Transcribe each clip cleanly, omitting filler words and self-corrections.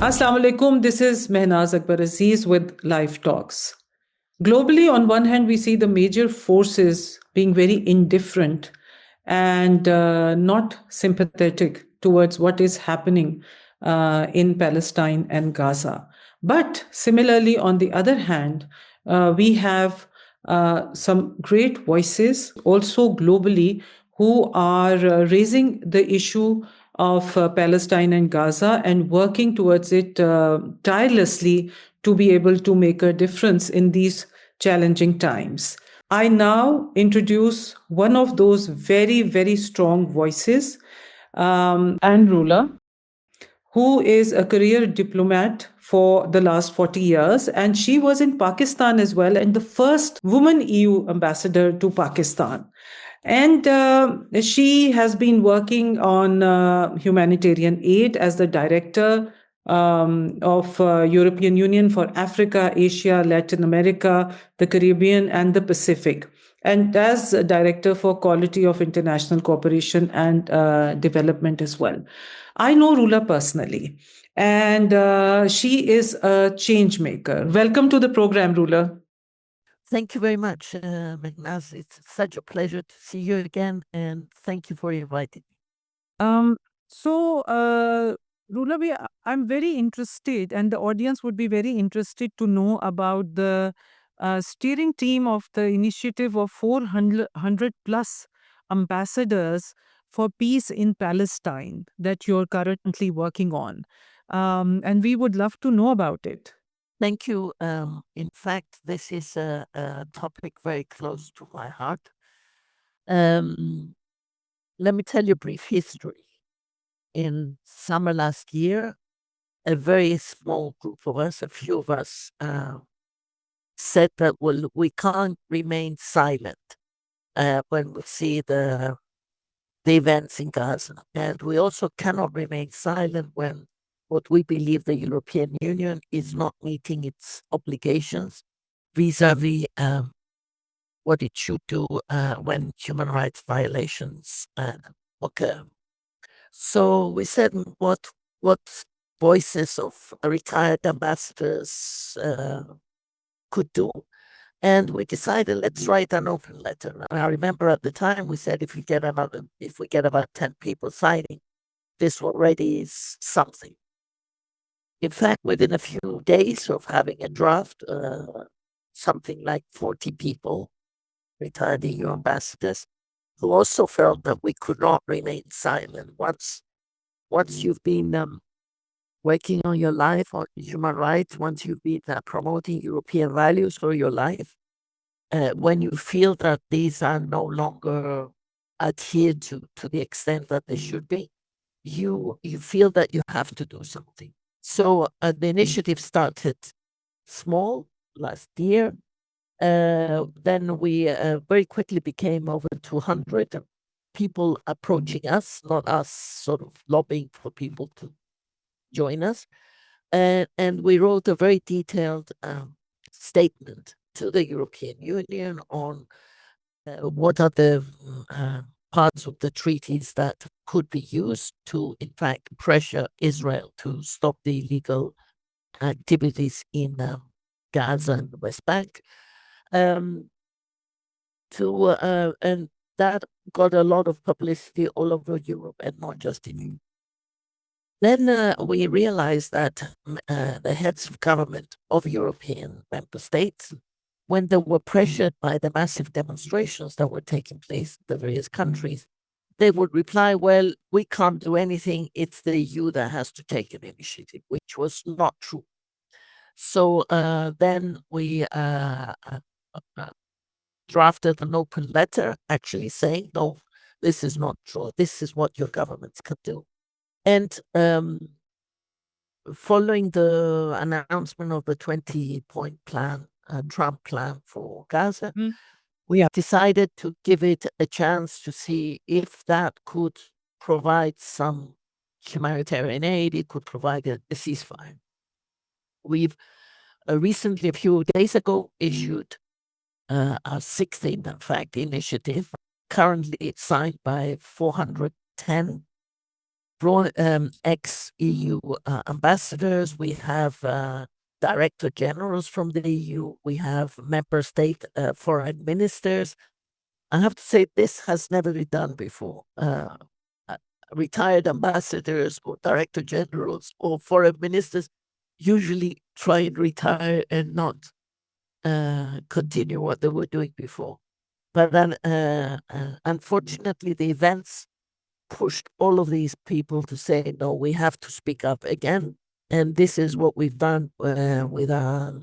Assalamu alaikum. This is Mehnaz Akber Aziz with LifeTalks. Globally, on one hand, we see the major forces being very indifferent and not sympathetic towards what is happening in Palestine and Gaza. But similarly, on the other hand, we have some great voices also globally who are raising the issue of Palestine and Gaza and working towards it tirelessly to be able to make a difference in these challenging times. I now introduce one of those very, very strong voices, Androulla, who is a career diplomat for the last 40 years. And she was in Pakistan as well, and the first woman EU ambassador to Pakistan. And she has been working on humanitarian aid as the director of European Union for Africa, Asia, Latin America, the Caribbean, and the Pacific, and as a director for quality of international cooperation and development as well. I know Rula personally, and she is a change maker. Welcome to the program, Rula. Thank you very much, Mehnaz. It's such a pleasure to see you again, and thank you for inviting me. Rula, I'm very interested, and the audience would be very interested to know about the steering team of the initiative of 400 plus ambassadors for peace in Palestine that you're currently working on. And we would love to know about it. Thank you. In fact, this is a topic very close to my heart. Let me tell you a brief history. In summer last year, a very small group of us, a few of us, said that we can't remain silent when we see the events in Gaza. And we also cannot remain silent when what we believe the European Union is not meeting its obligations vis-a-vis what it should do when human rights violations occur. So we said what voices of retired ambassadors could do. And we decided, let's write an open letter. And I remember at the time we said, if we get about 10 people signing, this already is something. In fact, within a few days of having a draft, something like 40 people, retired EU ambassadors, who also felt that we could not remain silent. Once you've been working on your life on human rights, once you've been promoting European values for your life, when you feel that these are no longer adhered to the extent that they should be, you feel that you have to do something. So the initiative started small last year. Then we very quickly became over 200 people approaching us, not us sort of lobbying for people to join us. And we wrote a very detailed statement to the European Union on what are the parts of the treaties that could be used to, in fact, pressure Israel to stop the illegal activities in Gaza and the West Bank. And that got a lot of publicity all over Europe and not just in Europe. Then we realized that the heads of government of European member states, when they were pressured by the massive demonstrations that were taking place in the various countries, they would reply, well, we can't do anything. It's the EU that has to take an initiative, which was not true. So then we drafted an open letter actually saying, no, this is not true. This is what your governments can do. And following the announcement of the 20-point plan, Trump plan for Gaza, we have decided to give it a chance to see if that could provide some humanitarian aid, it could provide a ceasefire. We've recently, a few days ago, issued our 16th, in fact, initiative. Currently, it's signed by 410 ex-EU ambassadors, we have director generals from the EU, we have member state foreign ministers. I have to say, this has never been done before. Retired ambassadors or director generals or foreign ministers usually try and retire and not continue what they were doing before. But then, unfortunately, the events pushed all of these people to say, no, we have to speak up again. And this is what we've done with our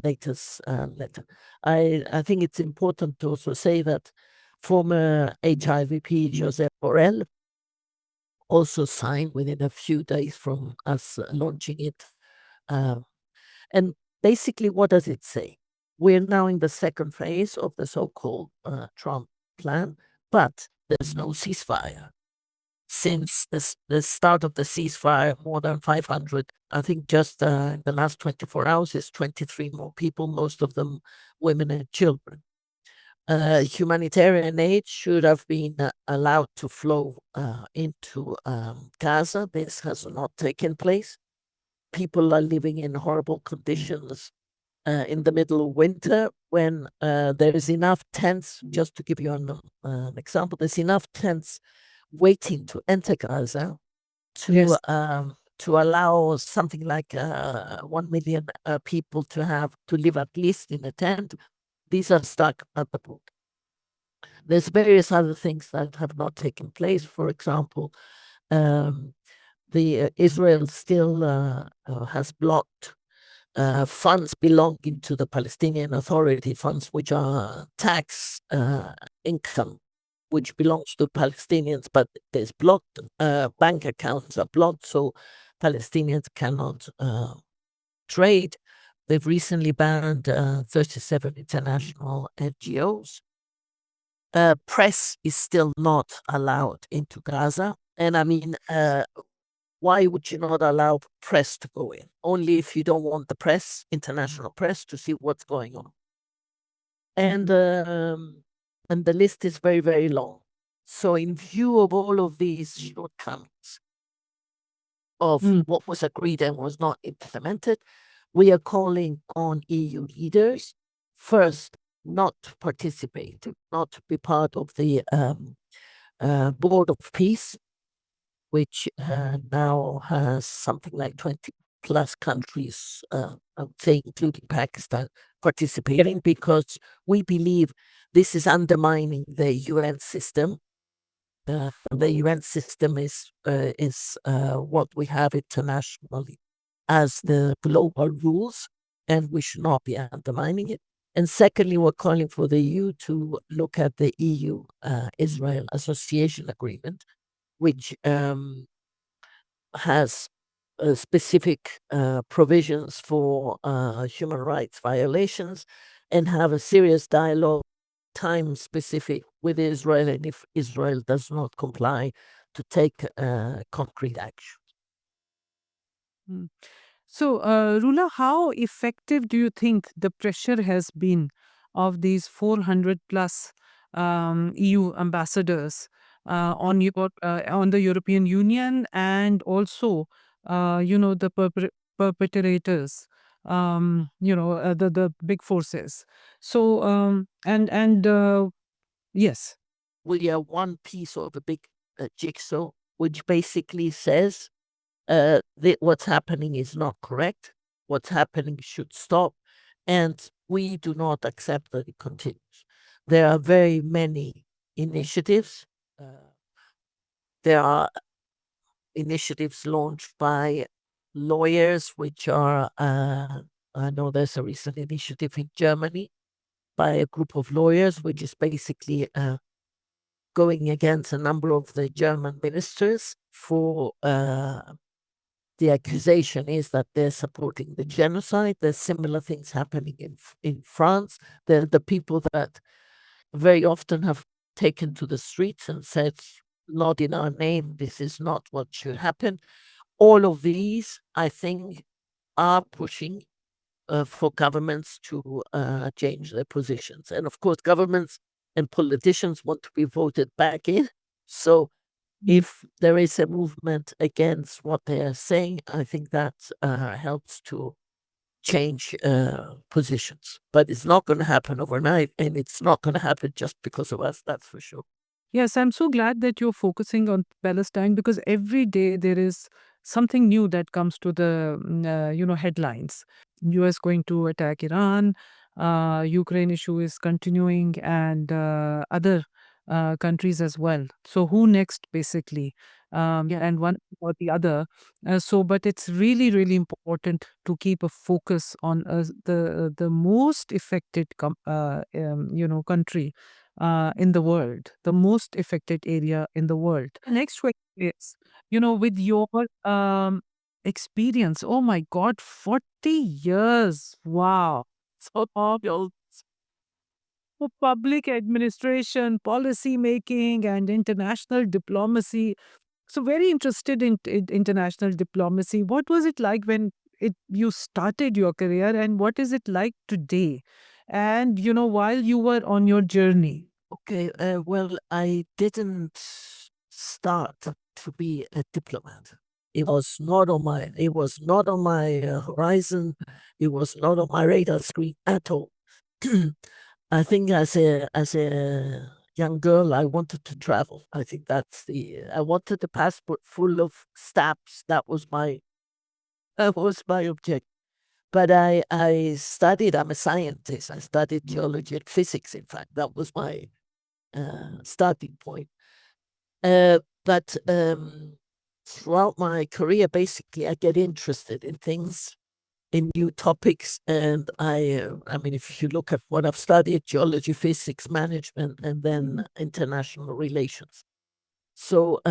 latest letter. I think it's important to also say that former HIVP Josep Borrell also signed within a few days from us launching it. And basically, what does it say? We're now in the second phase of the so-called Trump plan, but there's no ceasefire. Since the start of the ceasefire, more than 500, I think just in the last 24 hours is 23 more people, most of them women and children. Humanitarian aid should have been allowed to flow into Gaza. This has not taken place. People are living in horrible conditions in the middle of winter when there is enough tents. Just to give you an example, there's enough tents waiting to enter Gaza to Yes. to allow something like 1 million people to live at least in a tent. These are stuck at the border. There's various other things that have not taken place. For example, the Israel still has blocked funds belonging to the Palestinian Authority, funds which are tax income, which belongs to Palestinians, but there's blocked. Bank accounts are blocked, so Palestinians cannot trade. They've recently banned 37 international NGOs. Press is still not allowed into Gaza. And I mean, why would you not allow press to go in? Only if you don't want the press, international press, to see what's going on. And the list is very, very long. So in view of all of these shortcomings of what was agreed and was not implemented, we are calling on EU leaders, first, not to participate, not to be part of the Board of Peace, which now has something like 20 plus countries, I would say, including Pakistan, participating, because we believe this is undermining the UN system. The UN system is what we have internationally as the global rules, and we should not be undermining it. And secondly, we're calling for the EU to look at the EU-Israel Association Agreement, which has specific provisions for human rights violations, and have a serious dialogue, time specific, with Israel, and if Israel does not comply, to take concrete action. So, Rula, how effective do you think the pressure has been of these 400 plus EU ambassadors on the European Union, and also, the perpetrators, the big forces? So, yes. We are one piece of a big jigsaw, which basically says what's happening is not correct, what's happening should stop, and we do not accept that it continues. There are very many initiatives. There are initiatives launched by lawyers, which are, I know there's a recent initiative in Germany by a group of lawyers, which is basically going against a number of the German ministers for the accusation is that they're supporting the genocide. There's similar things happening in France. The people that very often have taken to the streets and said, not in our name, this is not what should happen. All of these, I think, are pushing for governments to change their positions. And of course, governments and politicians want to be voted back in. So If there is a movement against what they are saying, I think that helps to change positions. But it's not going to happen overnight, and it's not going to happen just because of us, that's for sure. Yes, I'm so glad that you're focusing on Palestine because every day there is something new that comes to the headlines. US going to attack Iran, Ukraine issue is continuing, and other countries as well. So who next, basically? Yeah, and one or the other. But it's really, really important to keep a focus on the most affected country in the world, the most affected area in the world. The next question is, with your experience, oh my God, 40 years. Wow. So long. For public administration, policy making, and international diplomacy. So very interested in international diplomacy. What was it like when you started your career, and what is it like today? And while you were on your journey. Okay, well, I didn't start to be a diplomat. It was not on my. It was not on my horizon. It was not on my radar screen at all. I think as a young girl, I wanted to travel. I think that's the. I wanted a passport full of stamps. That was my objective. But I studied. I'm a scientist. I studied geology and physics. In fact, that was my starting point. But throughout my career, basically, I get interested in things, in new topics, and I mean, if you look at what I've studied: geology, physics, management, and then international relations. So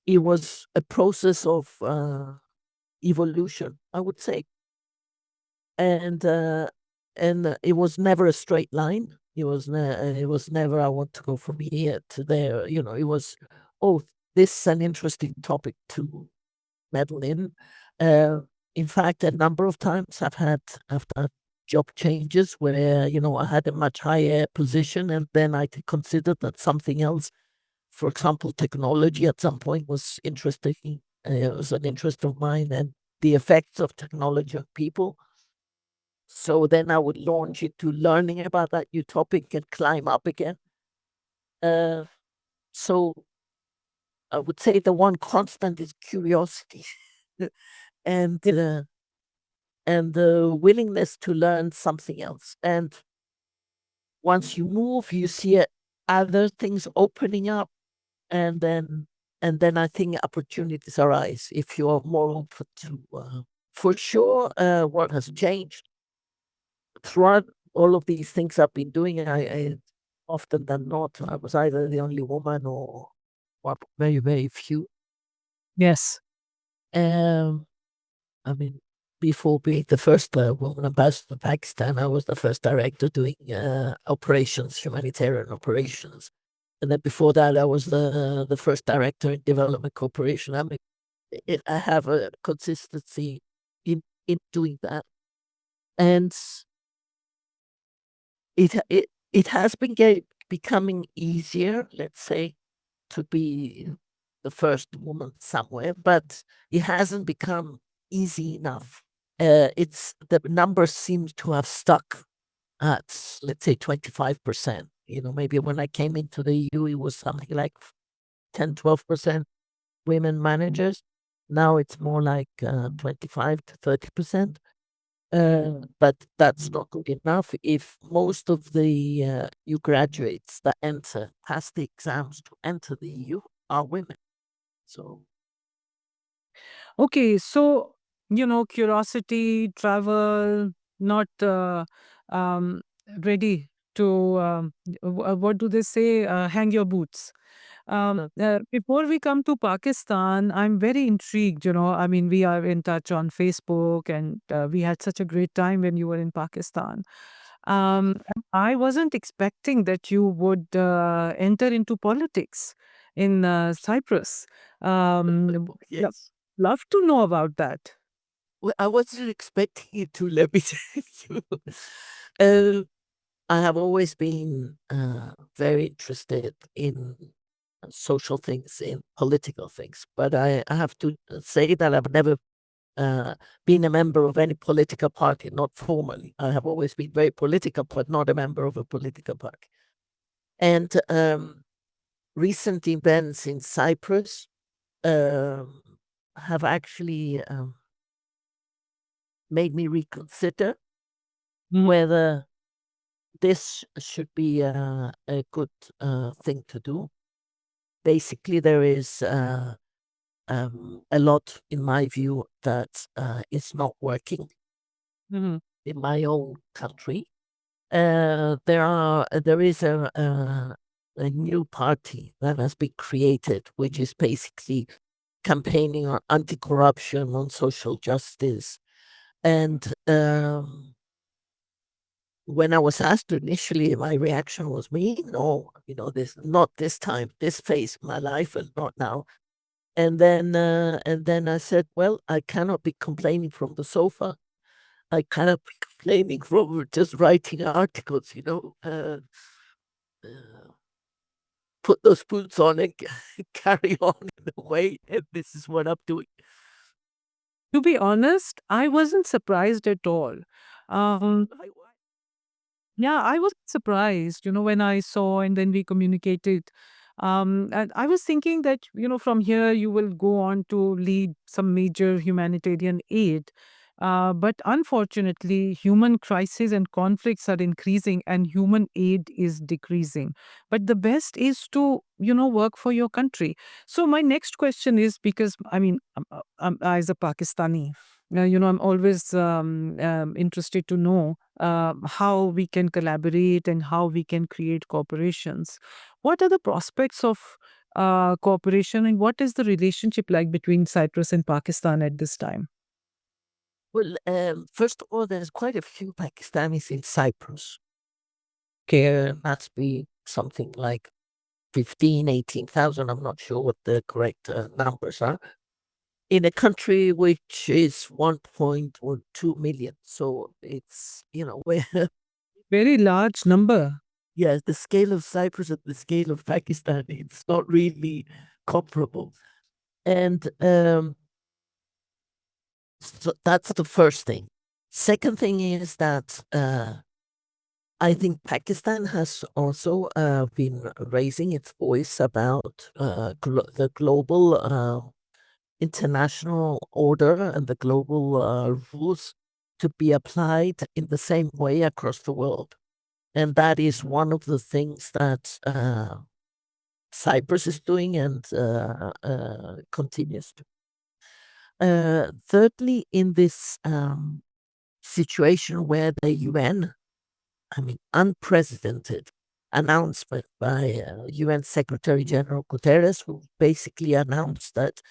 it was a process of evolution, I would say, and it was never a straight line. It was never I want to go from here to there. It was, oh, this is an interesting topic to meddle in. Uh, in fact, a number of times I've done job changes where I had a much higher position, and then I considered that something else, for example, technology, at some point was interesting. It was an interest of mine, and the effects of technology on people. So then I would launch into learning about that new topic and climb up again. Uh, so I would say the one constant is curiosity and the willingness to learn something else. And once you move, you see other things opening up, and then I think opportunities arise if you are more open to. For sure, what has changed throughout all of these things I've been doing, I often than not, I was either the only woman or very, very few. Yes. Um, I mean, before being the first woman ambassador to Pakistan, I was the first director doing operations, humanitarian operations. And then before that, I was the first director in development cooperation. I mean, I have a consistency in doing that. And it has been becoming easier, let's say, to be the first woman somewhere, but it hasn't become easy enough. It's the numbers seem to have stuck at, let's say, 25%. Maybe when I came into the EU, it was something like 10, 12% women managers. Now it's more like 25 to 30%. But that's not good enough if most of the new graduates that pass the exams to enter the EU are women. So, Okay, so curiosity, travel, not um, ready to what do they say? Hang your boots. Before we come to Pakistan, I'm very intrigued. I mean, we are in touch on Facebook, and we had such a great time when you were in Pakistan. I wasn't expecting that you would enter into politics in Cyprus. Lo- yes. Love to know about that. Well, I wasn't expecting you to, let me tell you. Uh, I have always been very interested in social things in political things. But I have to say that I've never been a member of any political party, not formally. I have always been very political, but not a member of a political party. And recent events in Cyprus have actually made me reconsider whether this should be a good thing to do. Basically, there is a lot, in my view, that is not working in my own country. There is a new party that has been created, which is basically campaigning on anti-corruption, on social justice. And when I was asked initially, my reaction was no, this not this time, this phase of my life, and not now. And then I said, well, I cannot be complaining from the sofa. I cannot be complaining from just writing articles, put those boots on and carry on in a way. And this is what I'm doing. To be honest, I wasn't surprised at all. Um, Yeah, I was surprised, when I saw and then we communicated. And I was thinking that, from here you will go on to lead some major humanitarian aid. But unfortunately, human crises and conflicts are increasing and human aid is decreasing. But the best is to, work for your country. So my next question is because, I mean, as a Pakistani, I'm always interested to know how we can collaborate and how we can create corporations. What are the prospects of cooperation and what is the relationship like between Cyprus and Pakistan at this time? Well, first of all, there's quite a few Pakistanis in Cyprus. There must be something like 15, 18,000. I'm not sure what the correct numbers are. In a country which is 1.2 million. So it's, where, Very large number. yes, the scale of Cyprus and the scale of Pakistan, it's not really comparable. And so that's the first thing. Second thing is that I think Pakistan has also been raising its voice about the global international order and the global rules to be applied in the same way across the world. And that is one of the things that Cyprus is doing and continues to. Thirdly, in this situation where the UN, unprecedented announcement by UN Secretary General Guterres, who basically announced that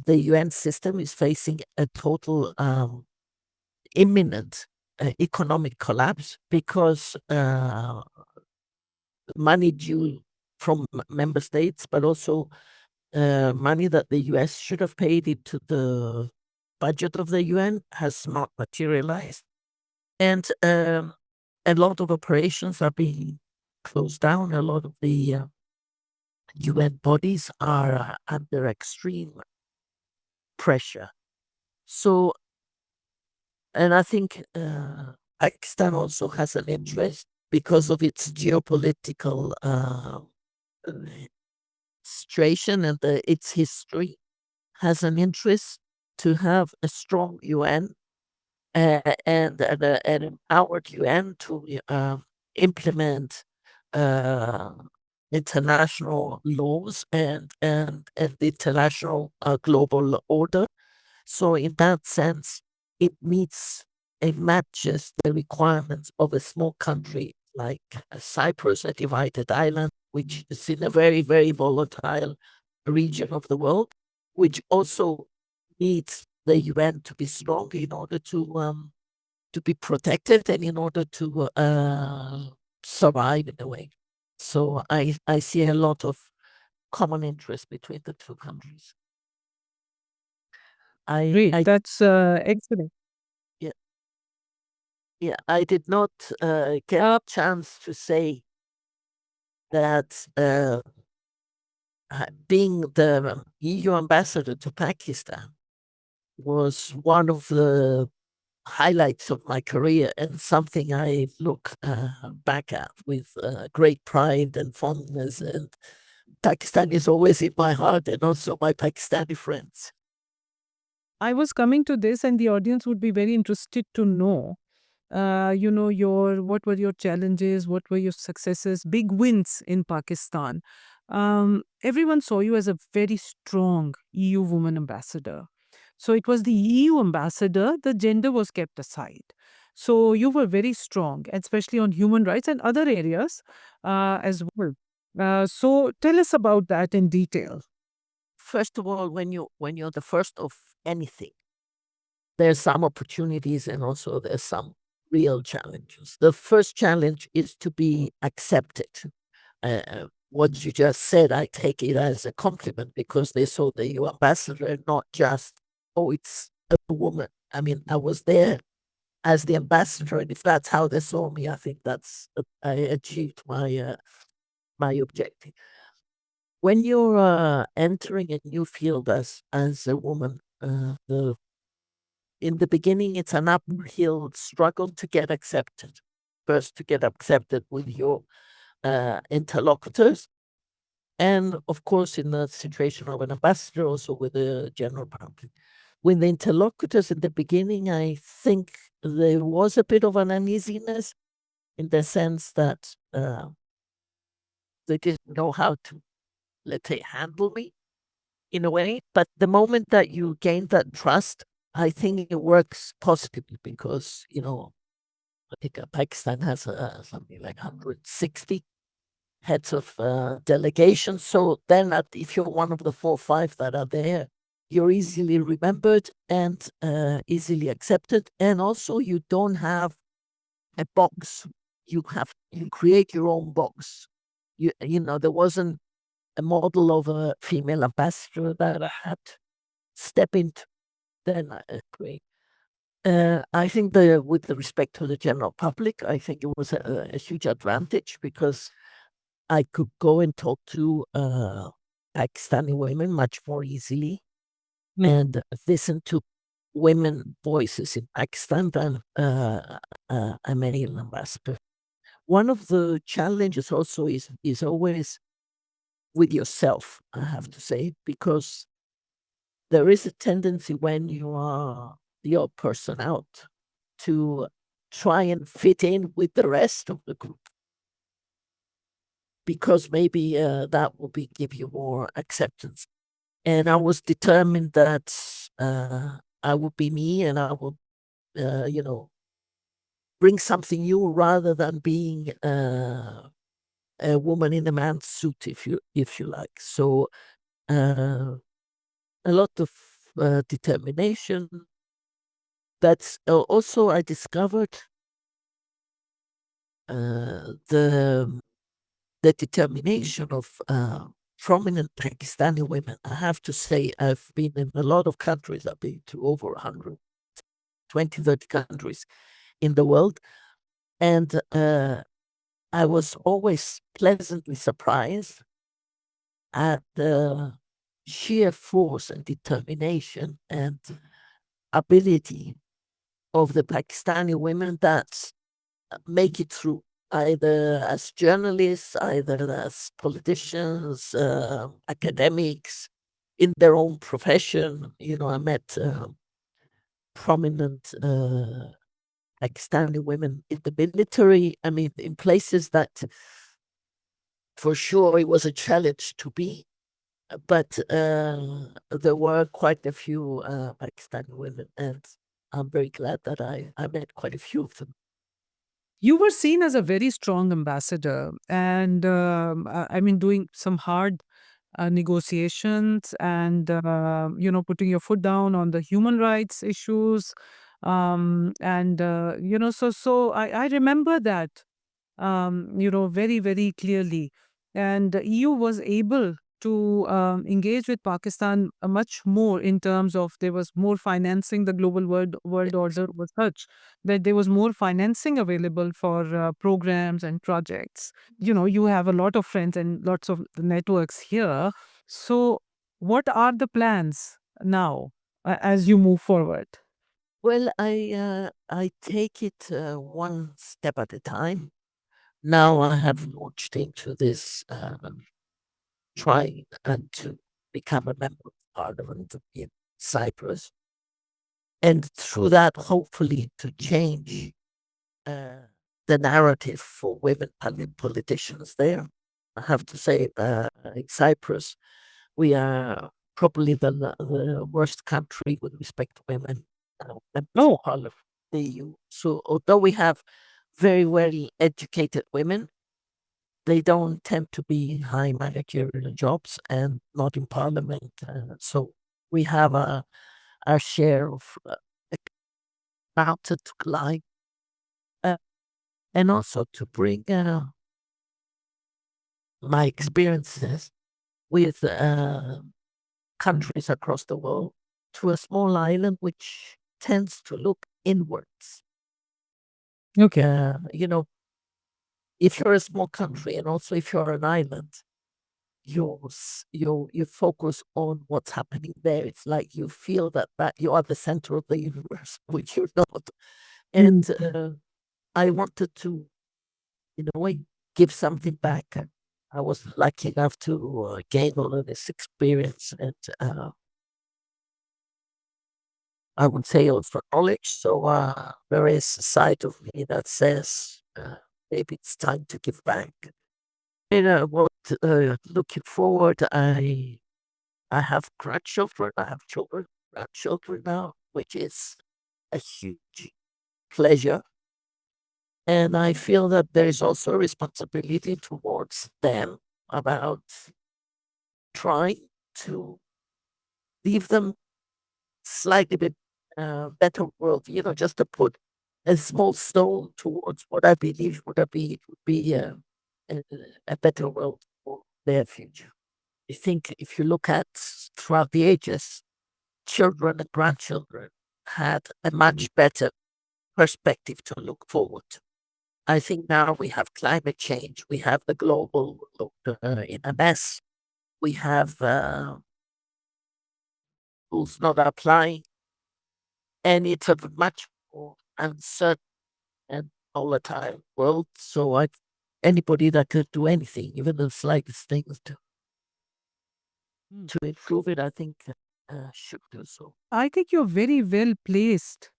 the UN system is facing a total imminent economic collapse because money due from member states, but also money that the US should have paid into the budget of the UN has not materialized. And a lot of operations are being closed down. A lot of the UN bodies are under extreme pressure. So, and I think Pakistan also has an interest because of its geopolitical situation and its history, has an interest to have a strong UN and an empowered UN to implement international laws and the international global order. So in that sense, it matches the requirements of a small country like Cyprus, a divided island, which is in a very, very volatile region of the world, which also needs the UN to be strong in order to be protected and in order to survive in a way. So I see a lot of common interest between the two countries. Great. That's excellent. Yeah, I did not get a chance to say that being the EU ambassador to Pakistan was one of the highlights of my career and something I look back at with great pride and fondness. And Pakistan is always in my heart, and also my Pakistani friends. I was coming to this, and the audience would be very interested to know, your what were your challenges, what were your successes, big wins in Pakistan. Everyone saw you as a very strong EU woman ambassador. So it was the EU ambassador, the gender was kept aside. So you were very strong, especially on human rights and other areas as well. So tell us about that in detail. First of all, when you're the first of anything, there's some opportunities and also there's some real challenges. The first challenge is to be accepted. What you just said, I take it as a compliment because they saw the EU ambassador, not just, oh, it's a woman. I mean, I was there as the ambassador, and if that's how they saw me, I think I achieved my objective. When you're entering a new field as a woman, in the beginning, it's an uphill struggle to get accepted. First, to get accepted with your interlocutors, and of course, in the situation of an ambassador, also with the general public. With the interlocutors in the beginning, I think there was a bit of an uneasiness in the sense that they didn't know how to, let's say, handle me in a way. But the moment that you gain that trust, I think it works positively because, I think Pakistan has something like 160 heads of delegations. So then if you're one of the 4 or 5 that are there, you're easily remembered and easily accepted. And also you don't have a box. You create your own box. There wasn't a model of a female ambassador that I had step into. Then great. I think with the respect to the general public, I think it was a huge advantage because I could go and talk to Pakistani women much more easily and listen to women voices in Pakistan than a male ambassador. One of the challenges also is always with yourself, I have to say, because there is a tendency when you are the odd person out to try and fit in with the rest of the group, because maybe that will give you more acceptance. And I was determined that I would be me, and I would, bring something new rather than being a woman in a man's suit, if you like. So a lot of determination. That's also I discovered the determination of prominent Pakistani women. I have to say, I've been in a lot of countries. I've been to over 120, 30 countries in the world. And I was always pleasantly surprised at the sheer force and determination and ability of the Pakistani women that make it through, either as journalists, either as politicians, academics, in their own profession. I met prominent Pakistani women in the military. I mean, in places that for sure it was a challenge to be. But there were quite a few Pakistani women, and I'm very glad that I met quite a few of them. You were seen as a very strong ambassador, and I mean, doing some hard negotiations and putting your foot down on the human rights issues, and so I remember that very, very clearly. And the EU was able to engage with Pakistan much more in terms of there was more financing. The global world order was such that there was more financing available for programs and projects. You have a lot of friends and lots of networks here. So, what are the plans now as you move forward? Well, I take it one step at a time. Now I have launched into this trying and to become a member of parliament in Cyprus, and through that, hopefully, to change the narrative for women politicians there. I have to say, in Cyprus, we are probably the worst country with respect to women members of parliament, the EU. So, although we have very well educated women, they don't tend to be high managerial jobs and not in parliament. So we have our share of mountain to climb, uh, and also to bring my experiences with countries across the world to a small island which tends to look inwards. Okay. You know, if you're a small country and also if you're an island, you focus on what's happening there. It's like you feel that you are the center of the universe, which you're not. And I wanted to, in a way, give something back. I was lucky enough to gain all of this experience and I would say also knowledge. So there is a side of me that says maybe it's time to give back. What looking forward, I have grandchildren. I have children, grandchildren now, which is a huge pleasure. And I feel that there is also a responsibility towards them about trying to leave them slightly bit better world, just to put a small stone towards what I believe would be a, a better world for their future. I think if you look at throughout the ages, children and grandchildren had a much better perspective to look forward to. I think now we have climate change, we have the global in a mess, we have rules not applying, and it's a much more uncertain and volatile world. So anybody that could do anything, even the slightest things to improve it, I think should do so. I think you're very well placed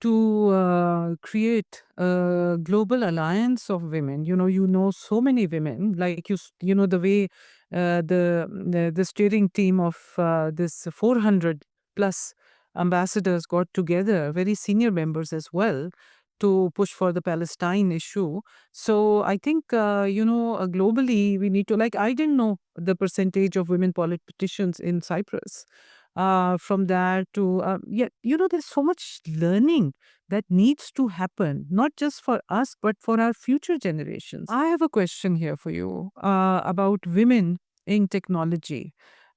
to create a global alliance of women. You know so many women, like the way the steering team of this 400 plus ambassadors got together, very senior members as well, to push for the Palestine issue. So I think globally we need to, like, I didn't know the percentage of women politicians in Cyprus. From that to yeah, there's so much learning that needs to happen, not just for us but for our future generations. I have a question here for you about women in technology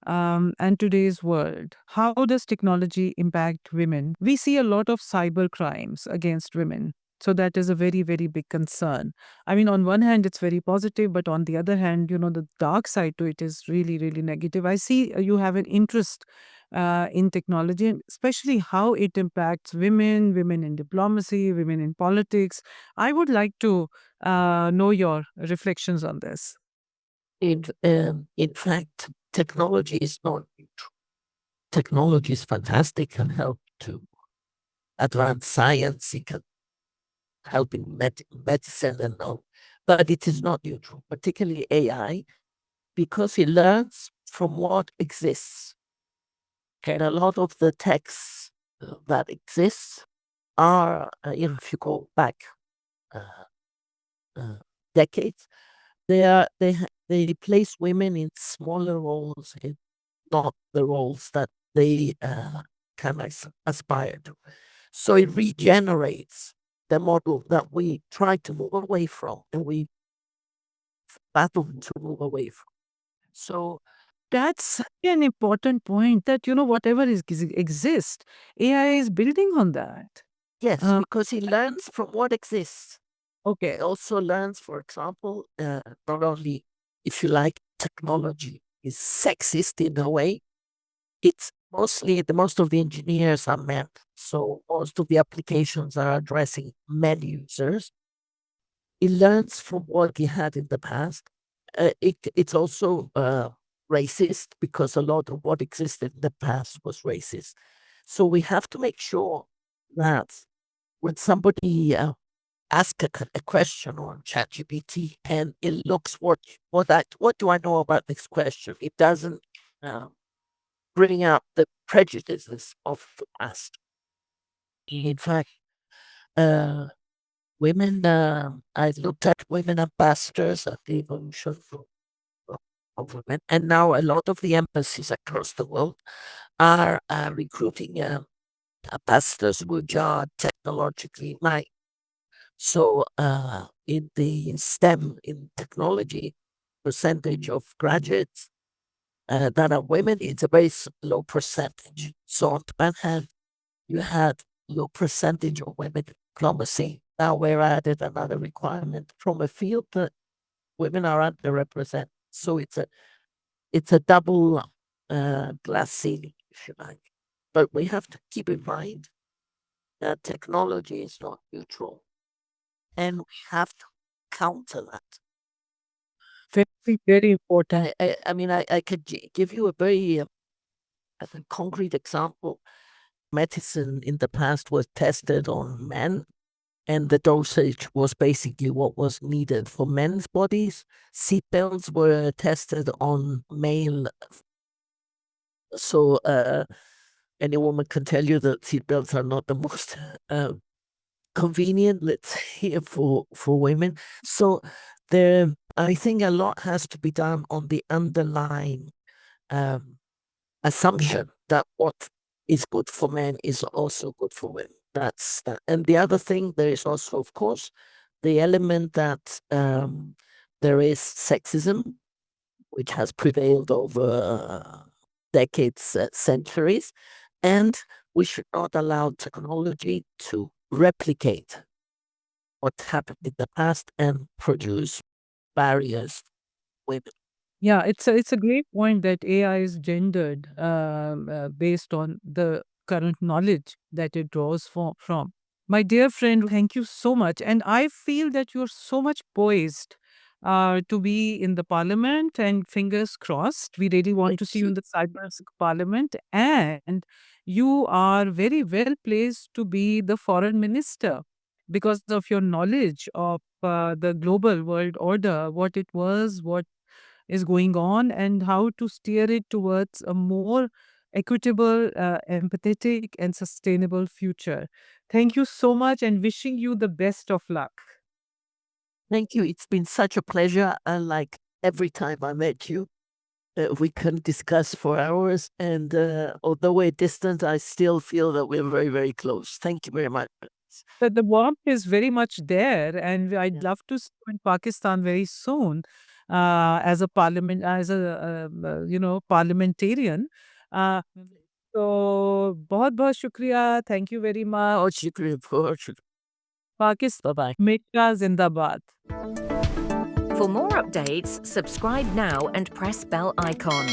and today's world. How does technology impact women? We see a lot of cyber crimes against women. So that is a very, very big concern. I mean, on one hand, it's very positive, but on the other hand, the dark side to it is really, really negative. I see you have an interest in technology, and especially how it impacts women, women in diplomacy, women in politics. I would like to know your reflections on this. In fact, technology is not neutral. Technology is fantastic, can help to advance science, it can help in medicine and all, but it is not neutral, particularly AI, because it learns from what exists. And a lot of the texts that exist are, if you go back uh, decades, they place women in smaller roles, in not the roles that they can aspire to. So it regenerates the model that we try to move away from and we battle to move away from. So That's an important point that, whatever exists, AI is building on that. yes, because it learns from what exists. Okay. It also learns, for example, not only, if you like, technology, is sexist in a way. It's mostly most of the engineers are men, so most of the applications are addressing men users. It learns from what he had in the past. It's also racist because a lot of what existed in the past was racist. So we have to make sure that when somebody asks a question on ChatGPT and it looks what do I know about this question? It doesn't bring up the prejudices of the past. In fact, women, I looked at women ambassadors at the evolution of women, and now a lot of the embassies across the world are recruiting ambassadors which are technologically minded. So in the STEM, in technology, percentage of graduates that are women, it's a very low percentage. So on the one hand, you had low percentage of women in diplomacy. Now we're added another requirement from a field that women are underrepresented. So it's a double glass ceiling, if you like. But we have to keep in mind that technology is not neutral, and we have to counter that. Very, very important. I mean, I could give you a very concrete example. Medicine in the past was tested on men, and the dosage was basically what was needed for men's bodies. Seatbelts were tested on male. So any woman can tell you that seatbelts are not the most convenient, let's say, for women. So I think a lot has to be done on the underlying assumption that what is good for men is also good for women. That's that. And the other thing, there is also, of course, the element that there is sexism, which has prevailed over decades, centuries, and we should not allow technology to replicate what happened in the past and produce barriers for women. Yeah, it's a great point that AI is gendered based on the current knowledge that it draws from. My dear friend, thank you so much, and I feel that you're so much poised to be in the parliament. And fingers crossed, we really want to see you in the Cyprus parliament, and you are very well placed to be the foreign minister because of your knowledge of the global world order, what it was, what is going on, and how to steer it towards a more equitable, empathetic, and sustainable future. Thank you so much and wishing you the best of luck. Thank you. It's been such a pleasure. And like every time I met you, we can discuss for hours. And although we're distant, I still feel that we're very, very close. Thank you very much. But the warmth is very much there, and I'd love to see you in Pakistan very soon as a parliamentarian. Uh, so, बहुत बहुत शुक्रिया. Thank you very much. Oh, shukriya, shukriya. Pakistan, Bye-bye. Mekka Zindabad. For more updates, subscribe now and press bell icon.